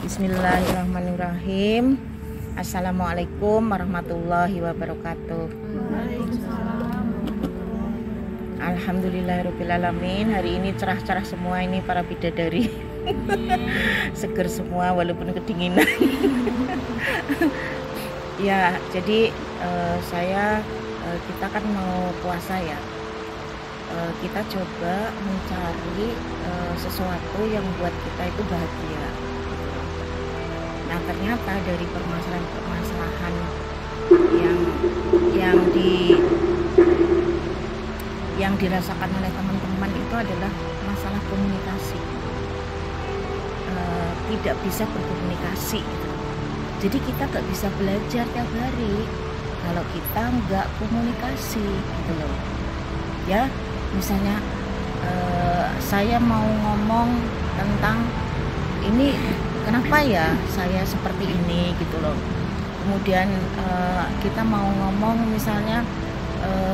Bismillahirrahmanirrahim. Assalamualaikum warahmatullahi wabarakatuh. Alhamdulillahirrahmanirrahim. Hari ini cerah-cerah semua ini para bidadari. Seger semua walaupun kedinginan. Ya, jadi kita kan mau puasa ya. Kita coba mencari sesuatu yang buat kita itu bahagia. Nah, ternyata dari permasalahan yang dirasakan oleh teman-teman itu adalah masalah komunikasi. Tidak bisa berkomunikasi. Jadi kita nggak bisa belajar tiap hari kalau kita nggak komunikasi, gitu loh. Ya, misalnya saya mau ngomong tentang ini, kenapa ya saya seperti ini, gitu loh. Kemudian kita mau ngomong misalnya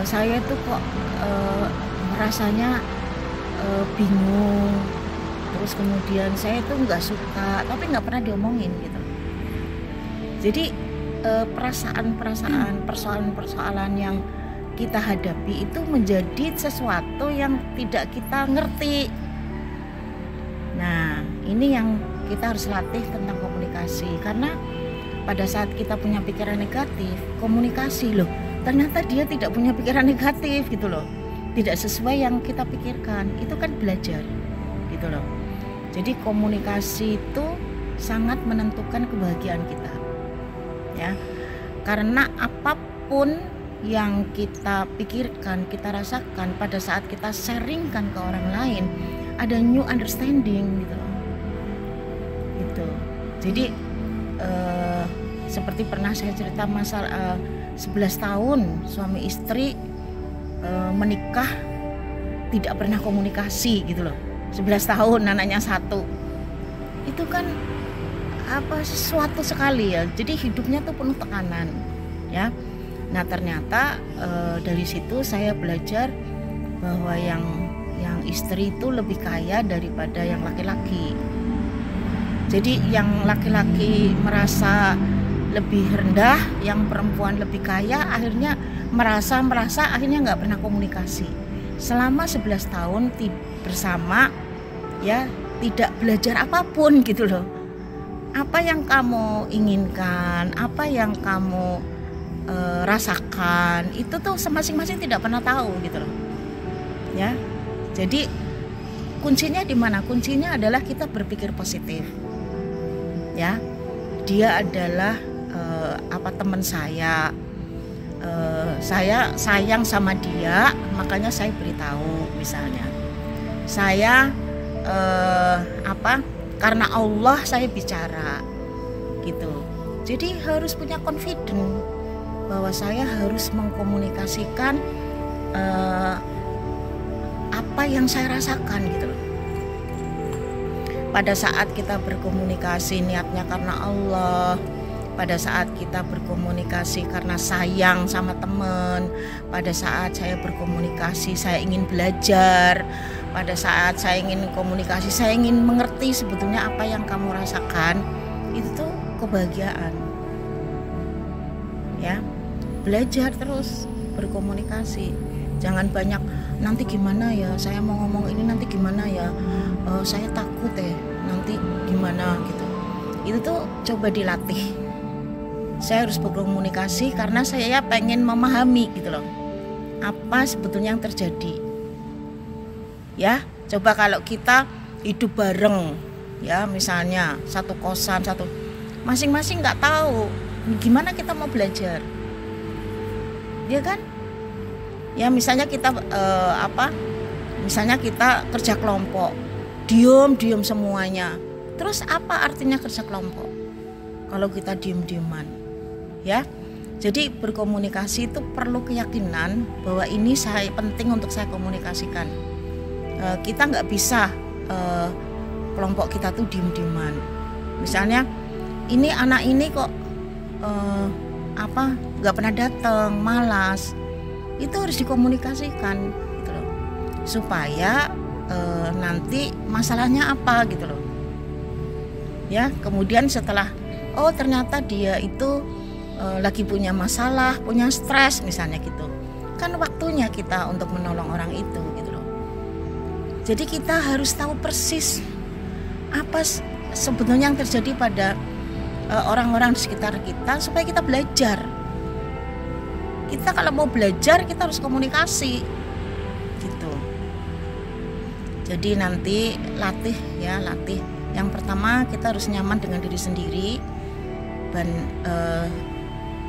saya tuh kok merasanya bingung, terus kemudian saya tuh nggak suka, tapi nggak pernah diomongin gitu. Jadi persoalan-persoalan yang kita hadapi itu menjadi sesuatu yang tidak kita ngerti. Nah, ini yang kita harus latih tentang komunikasi, karena pada saat kita punya pikiran negatif, komunikasi loh, ternyata dia tidak punya pikiran negatif gitu loh, tidak sesuai yang kita pikirkan, itu kan belajar gitu loh. Jadi komunikasi itu sangat menentukan kebahagiaan kita ya, karena apapun yang kita pikirkan, kita rasakan pada saat kita sharingkan ke orang lain, ada new understanding gitu loh. Gitu. Jadi seperti pernah saya cerita masalah 11 tahun suami istri menikah tidak pernah komunikasi gitu loh. 11 tahun anaknya 1. Itu kan sesuatu sekali ya. Jadi hidupnya tuh penuh tekanan ya. Nah, ternyata dari situ saya belajar bahwa yang istri itu lebih kaya daripada yang laki-laki. Jadi yang laki-laki merasa lebih rendah, yang perempuan lebih kaya, akhirnya merasa akhirnya nggak pernah komunikasi. Selama 11 tahun bersama ya, tidak belajar apapun gitu loh. Apa yang kamu inginkan, apa yang kamu rasakan, itu tuh masing-masing tidak pernah tahu gitu loh ya. Jadi kuncinya di mana? Kuncinya adalah kita berpikir positif ya. Dia adalah teman saya sayang sama dia, makanya saya beritahu. Misalnya saya karena Allah saya bicara gitu. Jadi harus punya confidence bahwa saya harus mengkomunikasikan apa yang saya rasakan gitu loh. Pada saat kita berkomunikasi niatnya karena Allah, pada saat kita berkomunikasi karena sayang sama teman, pada saat saya berkomunikasi saya ingin belajar, pada saat saya ingin komunikasi saya ingin mengerti sebetulnya apa yang kamu rasakan, itu tuh kebahagiaan ya. Belajar terus berkomunikasi, jangan banyak nanti gimana ya, saya mau ngomong ini nanti gimana ya, saya takut nanti gimana gitu. Itu tuh coba dilatih. Saya harus berkomunikasi karena saya pengen memahami gitu loh, apa sebetulnya yang terjadi ya. Coba kalau kita hidup bareng ya, misalnya satu kosan, masing-masing nggak tahu gimana kita mau belajar ya kan ya. Misalnya kita misalnya kita kerja kelompok, diem semuanya, terus apa artinya kerja kelompok kalau kita diem-dieman ya. Jadi berkomunikasi itu perlu keyakinan bahwa ini penting untuk saya komunikasikan. Kita nggak bisa kelompok kita tuh diem-dieman. Misalnya ini anak ini kok nggak pernah datang, malas, itu harus dikomunikasikan gitu loh, supaya nanti masalahnya apa gitu loh. Ya, kemudian setelah oh ternyata dia itu lagi punya masalah, punya stres misalnya gitu. Kan waktunya kita untuk menolong orang itu gitu loh. Jadi kita harus tahu persis apa sebetulnya yang terjadi pada orang-orang di sekitar kita supaya kita belajar. Kita kalau mau belajar kita harus komunikasi gitu. Jadi nanti latih. Yang pertama kita harus nyaman dengan diri sendiri dan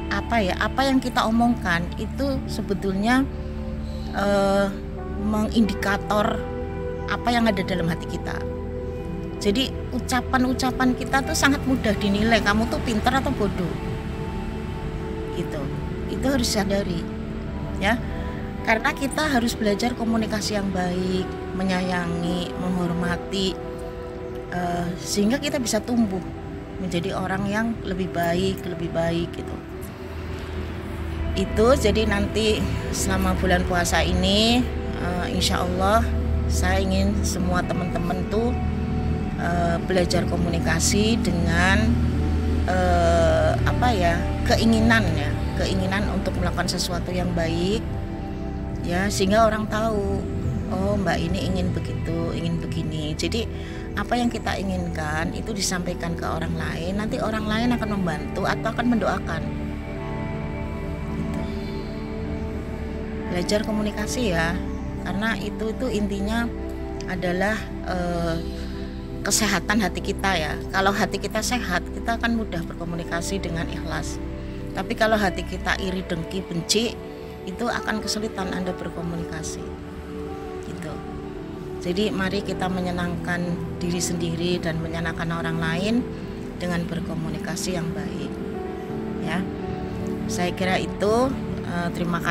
apa yang kita omongkan itu sebetulnya mengindikator apa yang ada dalam hati kita. Jadi ucapan-ucapan kita tuh sangat mudah dinilai, kamu tuh pintar atau bodoh gitu. Itu harus sadari ya, karena kita harus belajar komunikasi yang baik, menyayangi, menghormati, sehingga kita bisa tumbuh menjadi orang yang lebih baik gitu. Itu jadi nanti selama bulan puasa ini insya Allah saya ingin semua teman-teman tuh belajar komunikasi dengan keinginan untuk melakukan sesuatu yang baik ya, sehingga orang tahu oh Mbak ini ingin begitu, ingin begini. Jadi apa yang kita inginkan itu disampaikan ke orang lain, nanti orang lain akan membantu atau akan mendoakan. Belajar komunikasi ya, karena itu intinya adalah kesehatan hati kita ya. Kalau hati kita sehat, kita akan mudah berkomunikasi dengan ikhlas. Tapi kalau hati kita iri, dengki, benci, itu akan kesulitan Anda berkomunikasi gitu. Jadi mari kita menyenangkan diri sendiri dan menyenangkan orang lain dengan berkomunikasi yang baik ya. Saya kira itu. Terima kasih.